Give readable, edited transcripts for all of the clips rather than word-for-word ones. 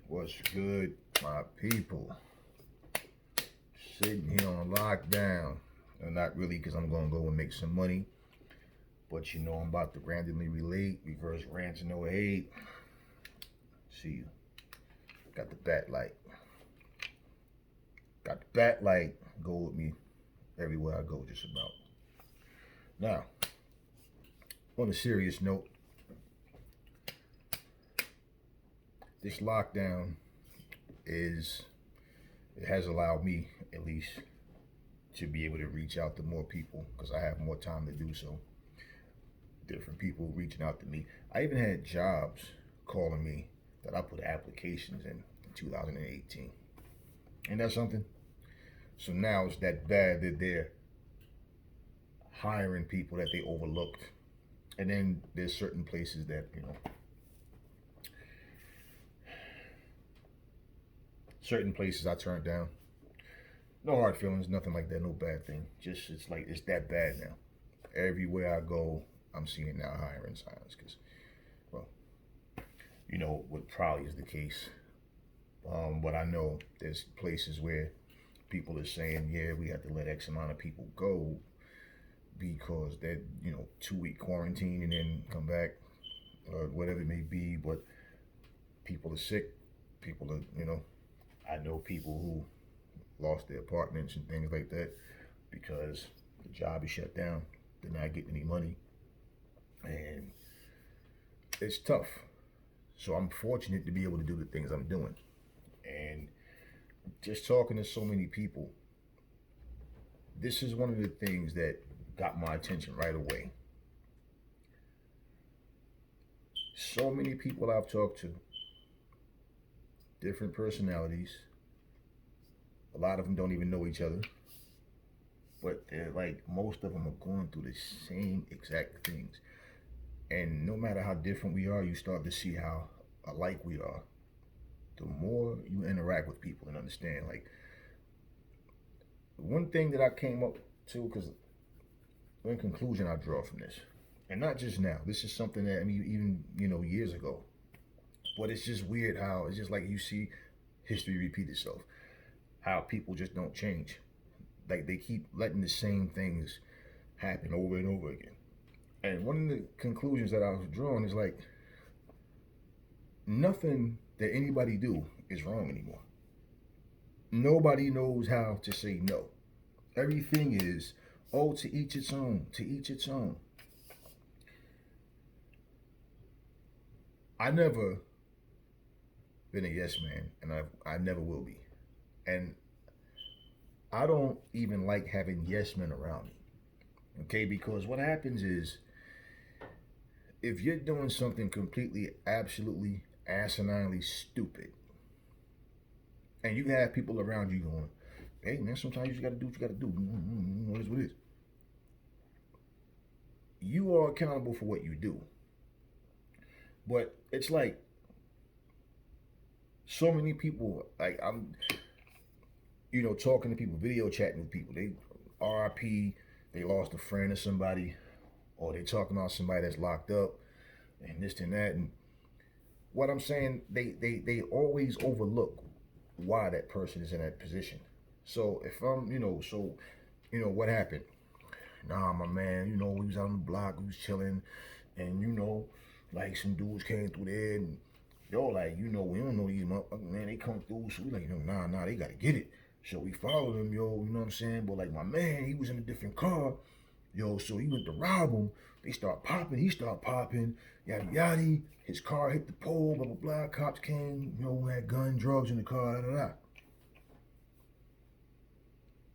What's good, my people? Sitting here on lockdown. Not really, because I'm going to go and make some money. But you know, I'm about to randomly relate. Reverse rants in '08. See you. Got the bat light. Got the bat light. Go with me everywhere I go, just about. Now, on a serious note, this lockdown is, it has allowed me, at least, to be able to reach out to more people because I have more time to do so. Different people reaching out to me. I even had jobs calling me that I put applications in 2018. Ain't that something? So now it's that bad that they're hiring people that they overlooked. And then there's certain places that, certain places I turned down. No hard feelings, nothing like that, no bad thing. Just it's like it's that bad now. Everywhere I go, I'm seeing now hiring signs because, well, you know what probably is the case. But I know there's places where people are saying, yeah, we have to let X amount of people go because they're 2 week quarantine and then come back or whatever it may be. But people are sick. People are, I know people who lost their apartments and things like that because the job is shut down. They're not getting any money. And it's tough. So I'm fortunate to be able to do the things I'm doing. And just talking to so many people, this is one of the things that got my attention right away. So many people I've talked to, different personalities, a lot of them don't even know each other, but they're like, most of them are going through the same exact things. And no matter how different we are, you start to see how alike we are. The more you interact with people and understand, like, one thing that I came up to, because in conclusion I draw from this, and not just now, this is something that, I mean, even, years ago, but it's just weird how it's just like you see history repeat itself, how people just don't change. Like, they keep letting the same things happen over and over again. And one of the conclusions that I was drawing is like, nothing that anybody do is wrong anymore. Nobody knows how to say no. Everything is, oh, to each its own, to each its own. I never been a yes man, and I never will be. And I don't even like having yes men around me. Okay, because what happens is, if you're doing something completely, absolutely, asininely stupid, and you have people around you going, hey man, sometimes you just gotta do what you gotta do. What is what it is. You are accountable for what you do. But it's like so many people, like I'm, talking to people, video chatting with people. They RIP, they lost a friend or somebody, or they talking about somebody that's locked up and this and that. And what I'm saying, they always overlook why that person is in that position. So if I'm, what happened? Nah, my man, we was out on the block, we was chilling, and like some dudes came through there, and yo, like, we don't know these motherfuckers, man, they come through, so we like, nah, they gotta get it. So we followed them, yo, you know what I'm saying? But like my man, he was in a different car, yo, so he went to rob him. They start popping, he start popping, yada yada. His car hit the pole, blah blah blah. Cops came, had gun, drugs in the car, da da da.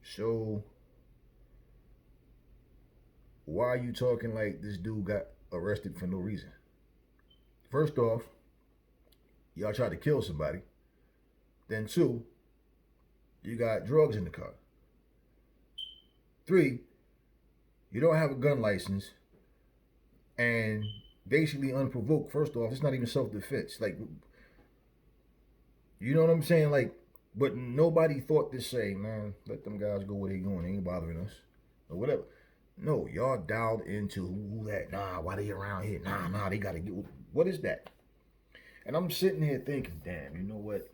So why are you talking like this dude got arrested for no reason? First off, y'all tried to kill somebody. Then two, you got drugs in the car. Three, you don't have a gun license. And basically unprovoked, first off, it's not even self-defense. Like, you know what I'm saying? Like, but nobody thought to say, man, let them guys go where they going. They ain't bothering us. Or whatever. No, y'all dialed into who that. Nah, why they around here? Nah, they gotta get. What is that? And I'm sitting here thinking, damn, you know what?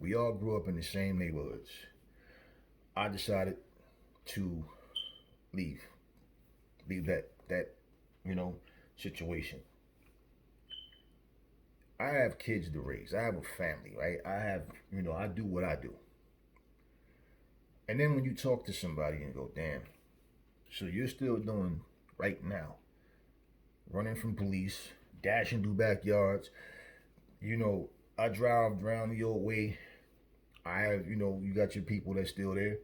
We all grew up in the same neighborhoods. I decided to leave, leave that you know situation. I have kids to raise. I have a family, right? I have, I do what I do. And then when you talk to somebody and go, damn, so you're still doing right now, running from police, dashing through backyards. You know, I drive around the old way. I have, you got your people that's still there.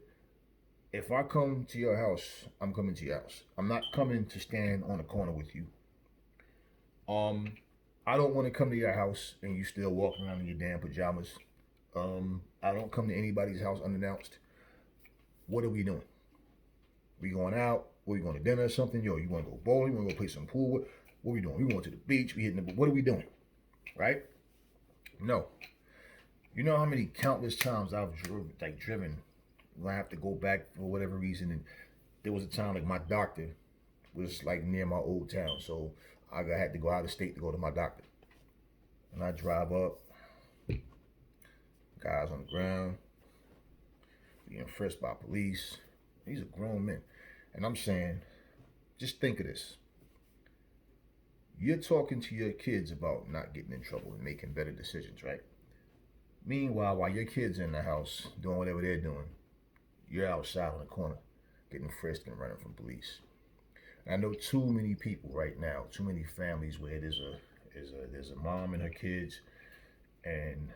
If I come to your house, I'm coming to your house. I'm not coming to stand on the corner with you. Um, I don't want to come to your house and you still walking around in your damn pajamas. I don't come to anybody's house unannounced. What are we doing? We going out? We going to dinner or something? Yo, you want to go bowling? You want to go play some pool? What are we doing? We going to the beach? We hitting the. What are we doing? Right? No. You know how many countless times I've driven when I have to go back for whatever reason, and there was a time like my doctor was like near my old town, so I had to go out of state to go to my doctor, and I drive up, guys on the ground, being frisked by police. These are grown men, and I'm saying, just think of this. You're talking to your kids about not getting in trouble and making better decisions, right? Meanwhile, while your kids are in the house doing whatever they're doing, you're outside on the corner getting frisked and running from police. And I know too many people right now, too many families where there's a mom and her kids and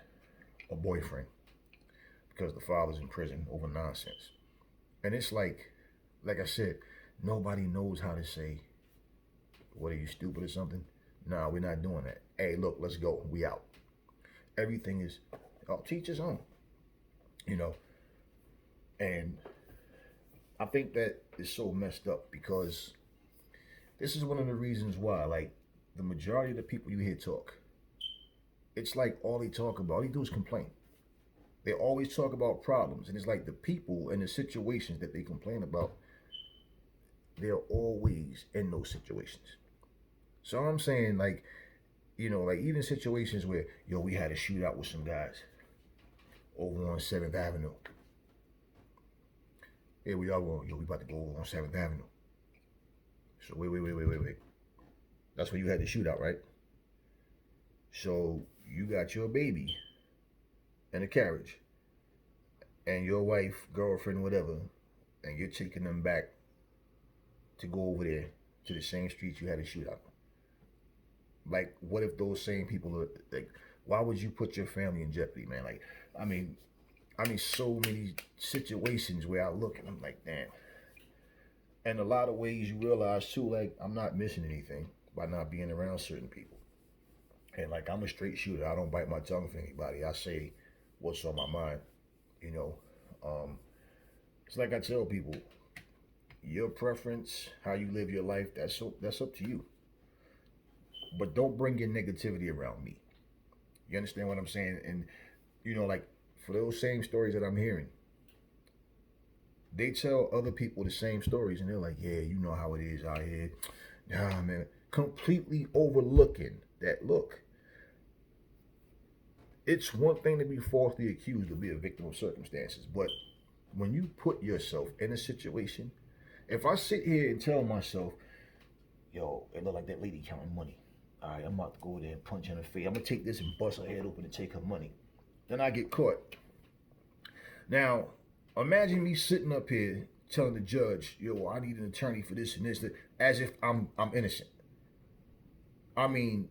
a boyfriend because the father's in prison over nonsense. And it's like I said, nobody knows how to say, what are you, stupid or something? Nah, we're not doing that. Hey, look, let's go. We out. Everything is, teach his own, you know. And I think that is so messed up because this is one of the reasons why, like, the majority of the people you hear talk, it's like all they do is complain. They always talk about problems. And it's like the people and the situations that they complain about, they're always in those situations. So I'm saying, like, like even situations where, we had a shootout with some guys over on 7th Avenue. Here we are going, we about to go over on 7th Avenue. So wait. That's where you had the shootout, right? So you got your baby in a carriage and your wife, girlfriend, whatever, and you're taking them back to go over there to the same streets you had a shootout. Like, what if those same people are like, why would you put your family in jeopardy, man? Like, I mean, so many situations where I look and I'm like, damn. And a lot of ways you realize too, like, I'm not missing anything by not being around certain people. And like, I'm a straight shooter. I don't bite my tongue for anybody. I say what's on my mind, you know. It's like I tell people, your preference, how you live your life, that's up to you. But don't bring your negativity around me. You understand what I'm saying? And like, for those same stories that I'm hearing, they tell other people the same stories, and they're like, yeah, you know how it is out here. Nah, man, completely overlooking that. Look, it's one thing to be falsely accused to be a victim of circumstances, but when you put yourself in a situation, if I sit here and tell myself, yo, it look like that lady counting money. All right, I'm about to go there and punch her in the face. I'm gonna take this and bust her head open and take her money. Then I get caught. Now, imagine me sitting up here telling the judge, yo, I need an attorney for this and this, as if I'm innocent. I mean,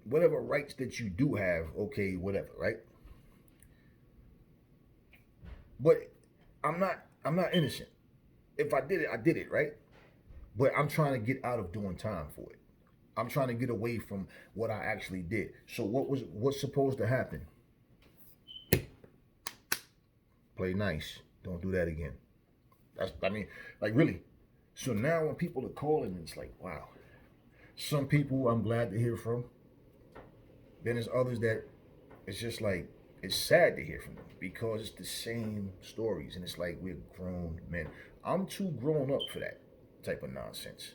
whatever rights that you do have, okay, whatever, right? But I'm not innocent. If I did it, I did it, right? But I'm trying to get out of doing time for it. I'm trying to get away from what I actually did. So what's supposed to happen? Play nice. Don't do that again. Like, really. So now when people are calling, it's like, wow. Some people I'm glad to hear from. Then there's others that it's just like, it's sad to hear from them because it's the same stories. And it's like, we're grown men. I'm too grown up for that type of nonsense.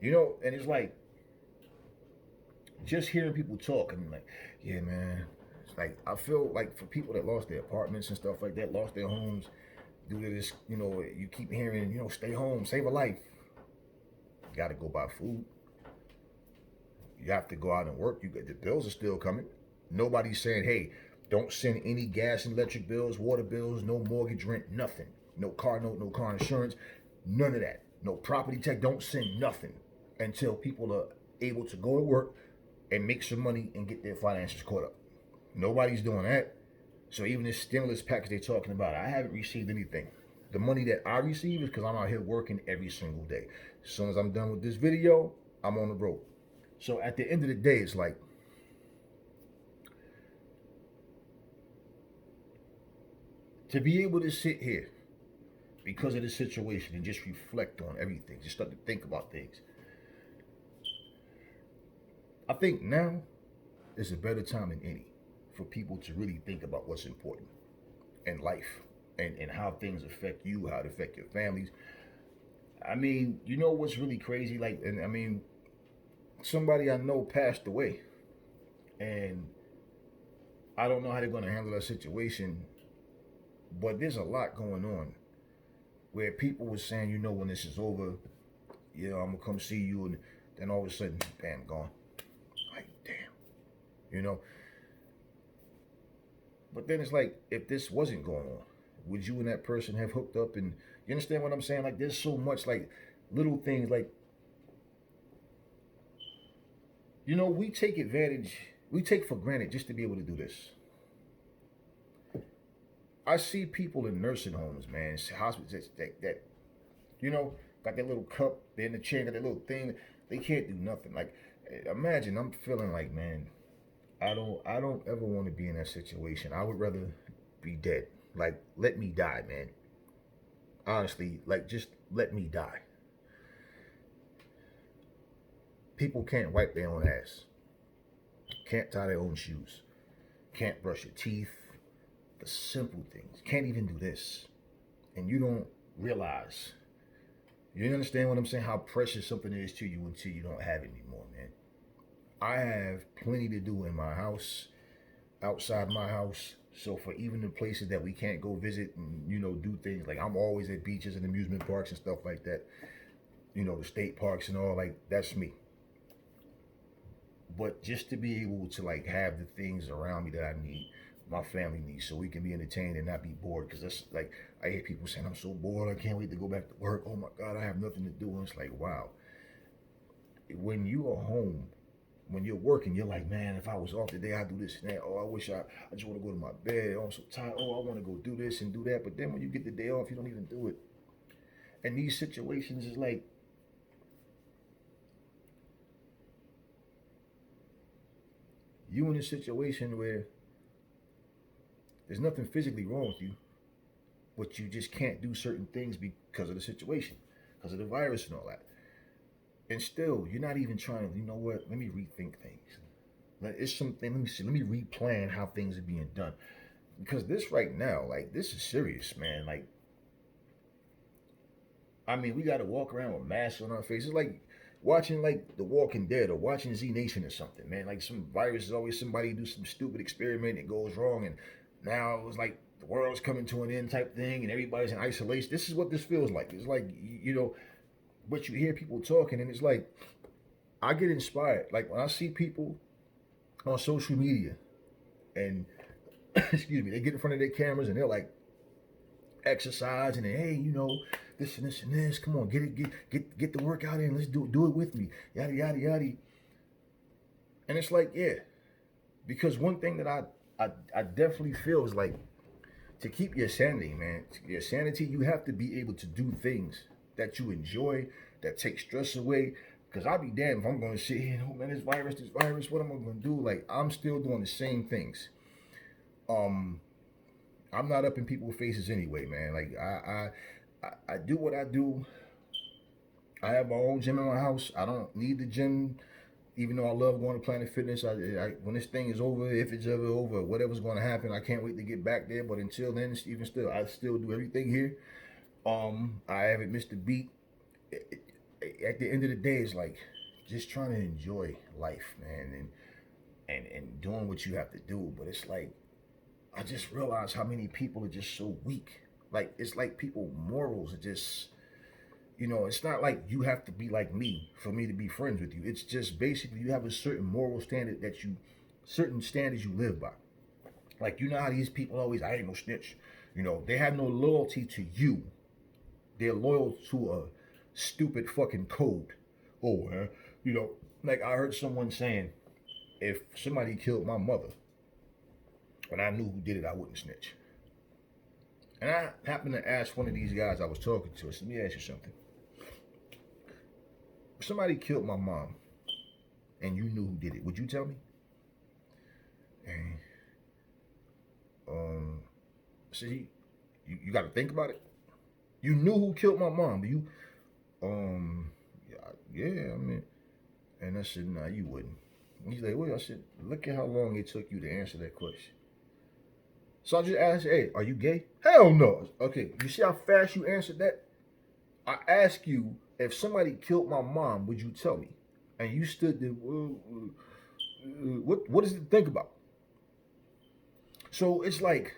And it's like, just hearing people talk and like, yeah, man. It's like I feel like for people that lost their apartments and stuff like that, lost their homes due to this, you keep hearing, stay home, save a life. You got to go buy food. You have to go out and work. You get the bills are still coming. Nobody's saying, hey, don't send any gas and electric bills, water bills, no mortgage, rent, nothing. No car note, no car insurance, none of that. No property tax. Don't send nothing until people are able to go to work and make some money and get their finances caught up. Nobody's doing that. So even this stimulus package they're talking about, I haven't received anything. The money that I receive is because I'm out here working every single day. As soon as I'm done with this video, I'm on the road. So at the end of the day, it's like, to be able to sit here because of the situation and just reflect on everything, just start to think about things. I think now is a better time than any for people to really think about what's important in life and how things affect you, how it affect your families. I mean, you know what's really crazy? Like, and I mean, somebody I know passed away, and I don't know how they're going to handle that situation, but there's a lot going on where people were saying, when this is over, I'm gonna come see you, and then all of a sudden, bam, gone. Like, damn, you know. But then it's like, if this wasn't going on, would you and that person have hooked up? And you understand what I'm saying? Like, there's so much, like, little things, like, we take for granted just to be able to do this. I see people in nursing homes, man, hospitals that got that little cup, they're in the chair, got that little thing, they can't do nothing. Like, imagine I'm feeling like, man, I don't ever want to be in that situation. I would rather be dead. Like, let me die, man. Honestly, like, just let me die. People can't wipe their own ass. Can't tie their own shoes. Can't brush your teeth. The simple things. Can't even do this. And you don't realize. You understand what I'm saying? How precious something is to you until you don't have it anymore, man. I have plenty to do in my house, outside my house. So for even the places that we can't go visit and, do things, like I'm always at beaches and amusement parks and stuff like that. The state parks and all, like, that's me. But just to be able to, like, have the things around me that I need, my family needs, so we can be entertained and not be bored. Because that's like, I hear people saying, I'm so bored, I can't wait to go back to work. Oh my God, I have nothing to do. And it's like, wow. When you are home, when you're working, you're like, man, if I was off today, I'd do this and that. Oh, I wish I just want to go to my bed. Oh, I'm so tired. Oh, I want to go do this and do that. But then when you get the day off, you don't even do it. And these situations is like, you in a situation where there's nothing physically wrong with you, but you just can't do certain things because of the situation, because of the virus and all that. And still, you're not even trying to, let me rethink things. It's something, let me see, let me replan how things are being done. Because this right now, like, this is serious, man. Like, I mean, we got to walk around with masks on our faces. Like watching, like, The Walking Dead or watching Z Nation or something, man. Like, some virus is always somebody do some stupid experiment that goes wrong, and now it was like the world's coming to an end type thing, and everybody's in isolation. This is what this feels like. It's like, but you hear people talking, and it's like, I get inspired. Like, when I see people on social media and, excuse me, they get in front of their cameras and they're like exercising and, hey, this and this and this. Come on, get the workout in. Let's do it with me. Yada, yada, yada. And it's like, yeah. Because one thing that I definitely feel is like, to keep your sanity, man, your sanity, you have to be able to do things that you enjoy, that take stress away. Because I'll be damned if I'm going to sit here and, oh man, this virus, what am I going to do? Like, I'm still doing the same things. I'm not up in people's faces anyway, man. Like, I do what I do. I have my own gym in my house. I don't need the gym, even though I love going to Planet Fitness. When this thing is over, if it's ever over, whatever's going to happen, I can't wait to get back there. But until then, even still, I still do everything here. I haven't missed a beat. At the end of the day, it's like, just trying to enjoy life, man, and doing what you have to do. But it's like I just realized how many people are just so weak. Like it's like people morals are just, it's not like you have to be like me for me to be friends with you. It's just basically you have a certain moral standard certain standards you live by. Like you know how these people always, I ain't no snitch. They have no loyalty to you. They're loyal to a stupid fucking code. Oh, man. Like I heard someone saying, if somebody killed my mother and I knew who did it, I wouldn't snitch. And I happened to ask one of these guys I was talking to, I said, let me ask you something. If somebody killed my mom and you knew who did it, would you tell me? And see, you got to think about it. You knew who killed my mom, but yeah, I mean, and I said, nah, you wouldn't. And he's like, well, I said, look at how long it took you to answer that question. So I just asked, hey, are you gay? Hell no. Okay, you see how fast you answered that? I asked you, if somebody killed my mom, would you tell me? And you stood there, what is it to think about? So it's like,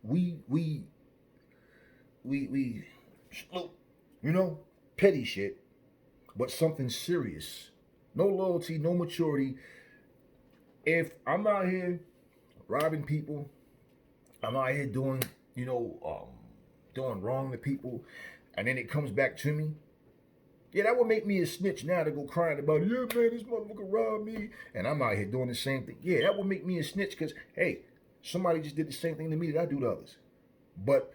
we petty shit, but something serious. No loyalty, no maturity. If I'm out here robbing people, I'm out here doing, doing wrong to people, and then it comes back to me, yeah, that would make me a snitch now to go crying about, yeah, man, this motherfucker robbed me, and I'm out here doing the same thing. Yeah, that would make me a snitch because, hey, somebody just did the same thing to me that I do to others. But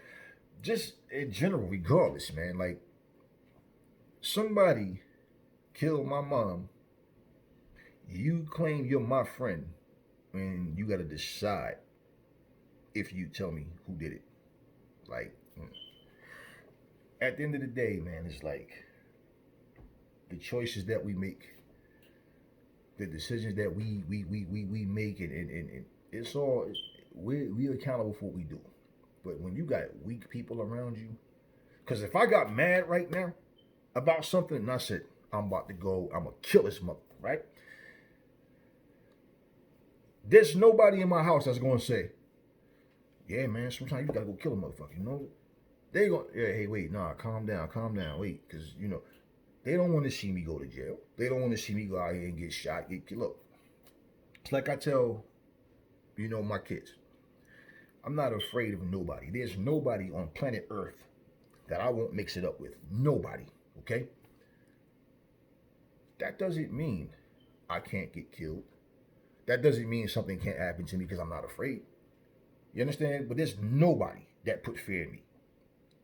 just in general, regardless, man, like, somebody killed my mom, you claim you're my friend, and you got to decide if you tell me who did it. Like, at the end of the day, man, it's like the choices that we make, the decisions that we make, and it's all, we're accountable for what we do. But when you got weak people around you, because if I got mad right now about something and I said, I'm about to go, I'm going to kill this mother, right? There's nobody in my house that's going to say, yeah, man, sometimes you got to go kill a motherfucker, They go, yeah, hey, wait, nah, calm down, wait, because, they don't want to see me go to jail. They don't want to see me go out here and get shot. Look, it's like I tell, my kids, I'm not afraid of nobody. There's nobody on planet Earth that I won't mix it up with. Nobody, okay? That doesn't mean I can't get killed. That doesn't mean something can't happen to me because I'm not afraid. You understand? But there's nobody that put fear in me.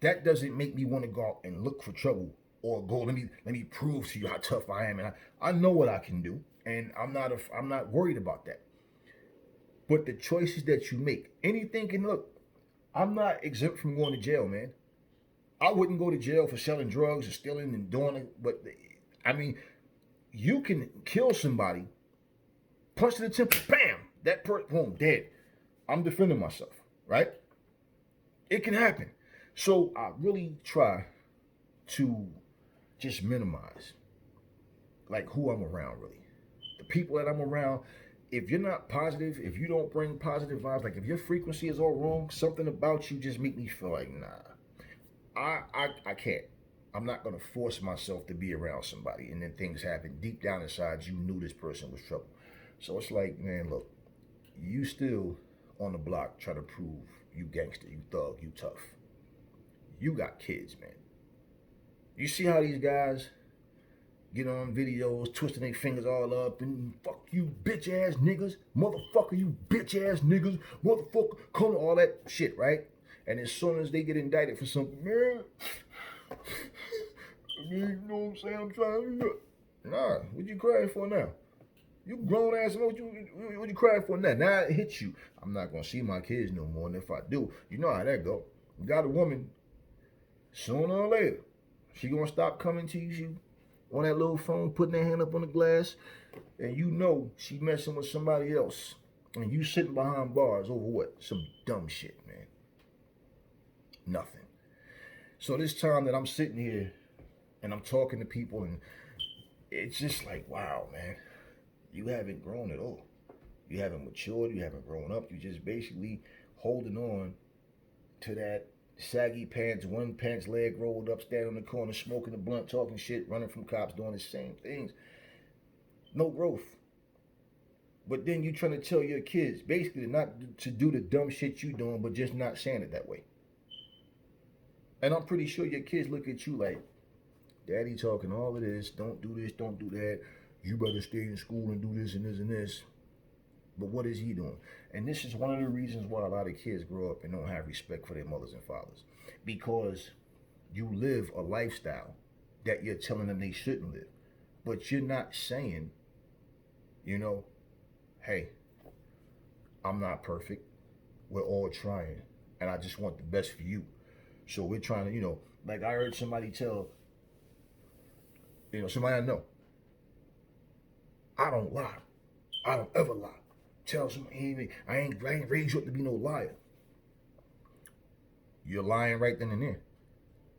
That doesn't make me want to go out and look for trouble or go, let me prove to you how tough I am. And I know what I can do, and I'm not worried about that. But the choices that you make, anything can look. I'm not exempt from going to jail, man. I wouldn't go to jail for selling drugs or stealing and doing it. But I mean, you can kill somebody, punch to the temple, bam, that person, boom, dead. I'm defending myself, right? It can happen. So I really try to just minimize, like, who I'm around, really. The people that I'm around, if you're not positive, if you don't bring positive vibes, like if your frequency is all wrong, something about you just make me feel like, nah, I can't. I'm not going to force myself to be around somebody and then things happen. Deep down inside, you knew this person was trouble. So it's like, man, look, you still on the block try to prove you gangster, you thug, you tough. You got kids, man. You see how these guys get on videos, twisting their fingers all up, and fuck you bitch ass niggas, motherfucker you bitch ass niggas, motherfucker, come all that shit, right? And as soon as they get indicted for something, man, you know what I'm saying? I'm trying to, nah, what you crying for now? You grown ass, what you crying for now? Now it hits you. I'm not gonna see my kids no more, and if I do, you know how that go. You got a woman, sooner or later, she gonna stop coming to you on that little phone, putting her hand up on the glass, and you know she messing with somebody else, and you sitting behind bars over what? Some dumb shit, man. Nothing. So this time that I'm sitting here and I'm talking to people and it's just like, wow, man, you haven't grown at all. You haven't matured. You haven't grown up. You just basically holding on to that saggy pants, one pants leg rolled up, standing on the corner, smoking a blunt, talking shit, running from cops, doing the same things. No growth. But then you trying to tell your kids basically not to do the dumb shit you doing, but just not saying it that way. And I'm pretty sure your kids look at you like, Daddy talking all of this, don't do this, don't do that. You better stay in school and do this and this and this. But what is he doing? And this is one of the reasons why a lot of kids grow up and don't have respect for their mothers and fathers. Because you live a lifestyle that you're telling them they shouldn't live. But you're not saying, you know, hey, I'm not perfect. We're all trying. And I just want the best for you. So we're trying to, like I heard somebody tell, somebody I know, I don't lie. I don't ever lie. Tell somebody, I ain't raised you up to be no liar. You're lying right then and there.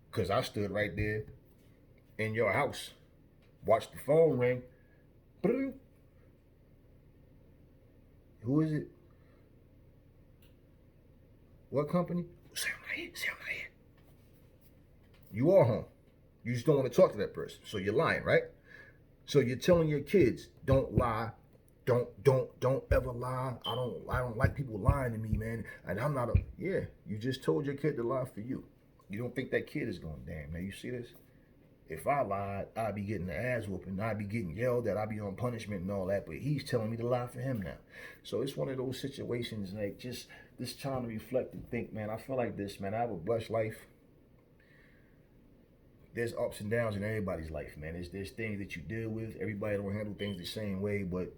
Because I stood right there in your house, watched the phone ring. Who is it? What company? Say I'm not here. Say I'm not here. You are home. You just don't want to talk to that person. So you're lying, right? So you're telling your kids, don't lie. Don't ever lie. I don't like people lying to me, man. And I'm not you just told your kid to lie for you. You don't think that kid is going, damn, man, you see this? If I lied, I'd be getting the ass whooping. I'd be getting yelled at. I'd be on punishment and all that. But he's telling me to lie for him now. So it's one of those situations, like, just this time to reflect and think, man, I feel like this, man. I have a blessed life. There's ups and downs in everybody's life, man. There's things that you deal with. Everybody don't handle things the same way, but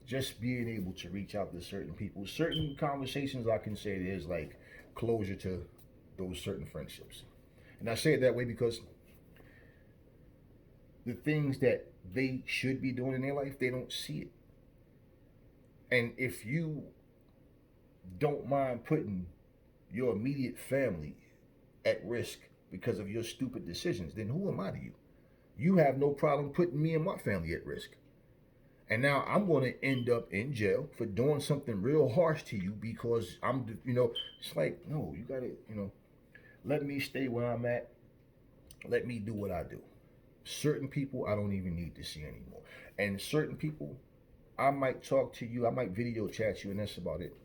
just being able to reach out to certain people, certain conversations, I can say there's like closure to those certain friendships. And I say it that way because the things that they should be doing in their life, they don't see it. And if you don't mind putting your immediate family at risk because of your stupid decisions, then who am I to you? You have no problem putting me and my family at risk. And now I'm going to end up in jail for doing something real harsh to you because it's like, no, you got to, let me stay where I'm at. Let me do what I do. Certain people I don't even need to see anymore. And certain people, I might talk to you, I might video chat you, and that's about it.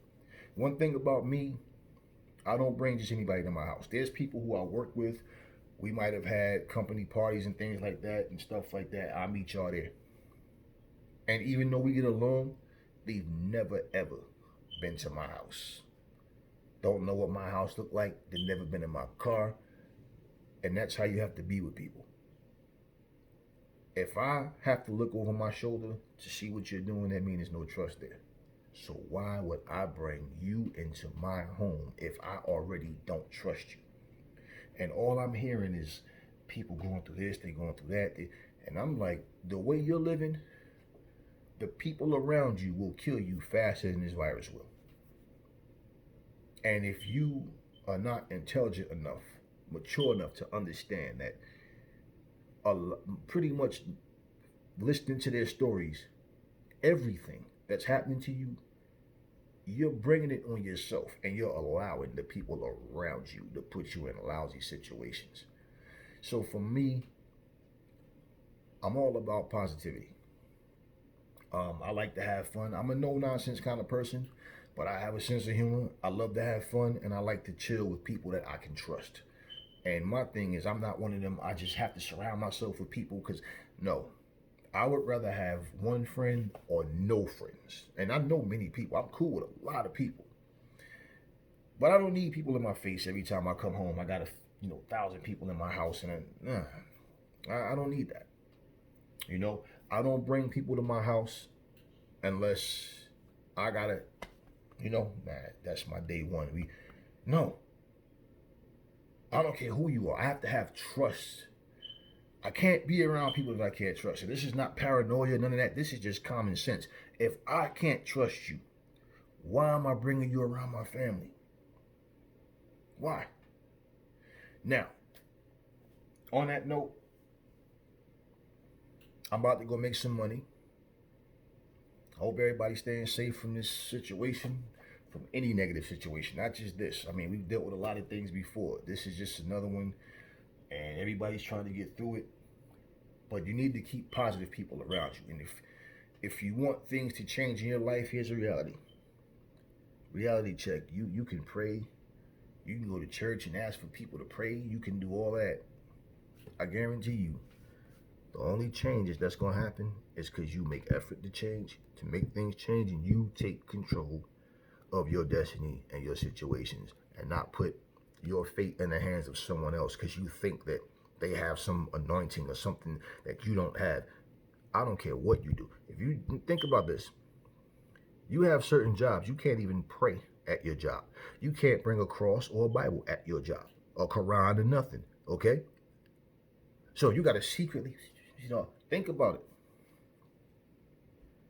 One thing about me, I don't bring just anybody to my house. There's people who I work with. We might have had company parties and things like that and stuff like that. I'll meet y'all there. And even though we get along, they've never, ever been to my house. Don't know what my house looked like. They've never been in my car. And that's how you have to be with people. If I have to look over my shoulder to see what you're doing, that means there's no trust there. So why would I bring you into my home if I already don't trust you? And all I'm hearing is people going through this, they going through that. And I'm like, the way you're living, the people around you will kill you faster than this virus will. And if you are not intelligent enough, mature enough to understand that, pretty much listening to their stories, everything that's happening to you, you're bringing it on yourself and you're allowing the people around you to put you in lousy situations. So for me, I'm all about positivity. I like to have fun. I'm a no-nonsense kind of person, but I have a sense of humor. I love to have fun, and I like to chill with people that I can trust. And my thing is, I'm not one of them, I just have to surround myself with people, because, no. I would rather have one friend or no friends. And I know many people. I'm cool with a lot of people. But I don't need people in my face every time I come home. I got 1,000 people in my house, and I don't need that. I don't bring people to my house unless I gotta, that's my day one. No. I don't care who you are. I have to have trust. I can't be around people that I can't trust. So this is not paranoia, none of that. This is just common sense. If I can't trust you, why am I bringing you around my family? Why? Now, on that note, I'm about to go make some money. I hope everybody's staying safe from this situation, from any negative situation, not just this. I mean, we've dealt with a lot of things before. This is just another one, and everybody's trying to get through it. But you need to keep positive people around you. And if you want things to change in your life, here's a reality. Reality check. You can pray. You can go to church and ask for people to pray. You can do all that. I guarantee you, the only changes that's going to happen is because you make effort to change, to make things change, and you take control of your destiny and your situations and not put your fate in the hands of someone else because you think that they have some anointing or something that you don't have. I don't care what you do. If you think about this, you have certain jobs. You can't even pray at your job. You can't bring a cross or a Bible at your job, or Quran or nothing, okay? So you got to secretly, think about it.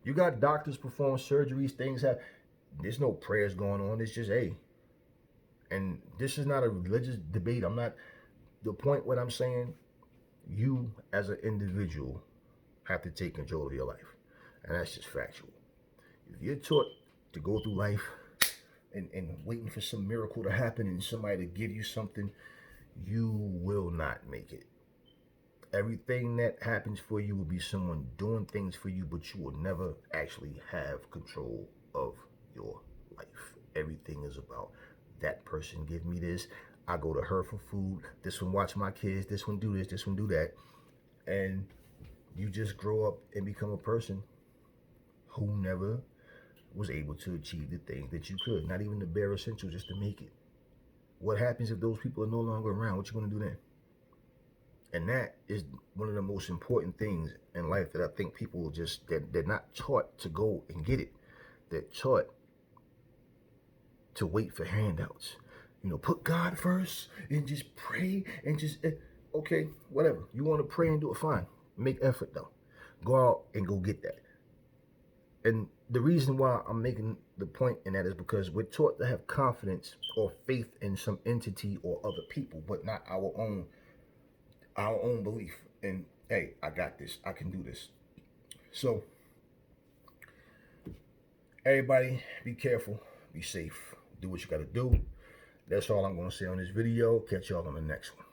You got doctors perform surgeries, things have, there's no prayers going on. It's just, hey, and this is not a religious debate. The point what I'm saying, you as an individual have to take control of your life. And that's just factual. If you're taught to go through life and waiting for some miracle to happen and somebody to give you something, you will not make it. Everything that happens for you will be someone doing things for you, but you will never actually have control of your life. Everything is about that person give me this, I go to her for food, this one watch my kids, this one do this one do that. And you just grow up and become a person who never was able to achieve the things that you could, not even the bare essentials just to make it. What happens if those people are no longer around? What you gonna do then? And that is one of the most important things in life that I think people just, they're not taught to go and get it. They're taught to wait for handouts. Put God first and just pray and just, okay, whatever. You want to pray and do it, fine. Make effort though. Go out and go get that. And the reason why I'm making the point in that is because we're taught to have confidence or faith in some entity or other people, but not our own belief. And hey, I got this. I can do this. So everybody be careful, be safe, do what you got to do. That's all I'm going to say on this video. Catch y'all on the next one.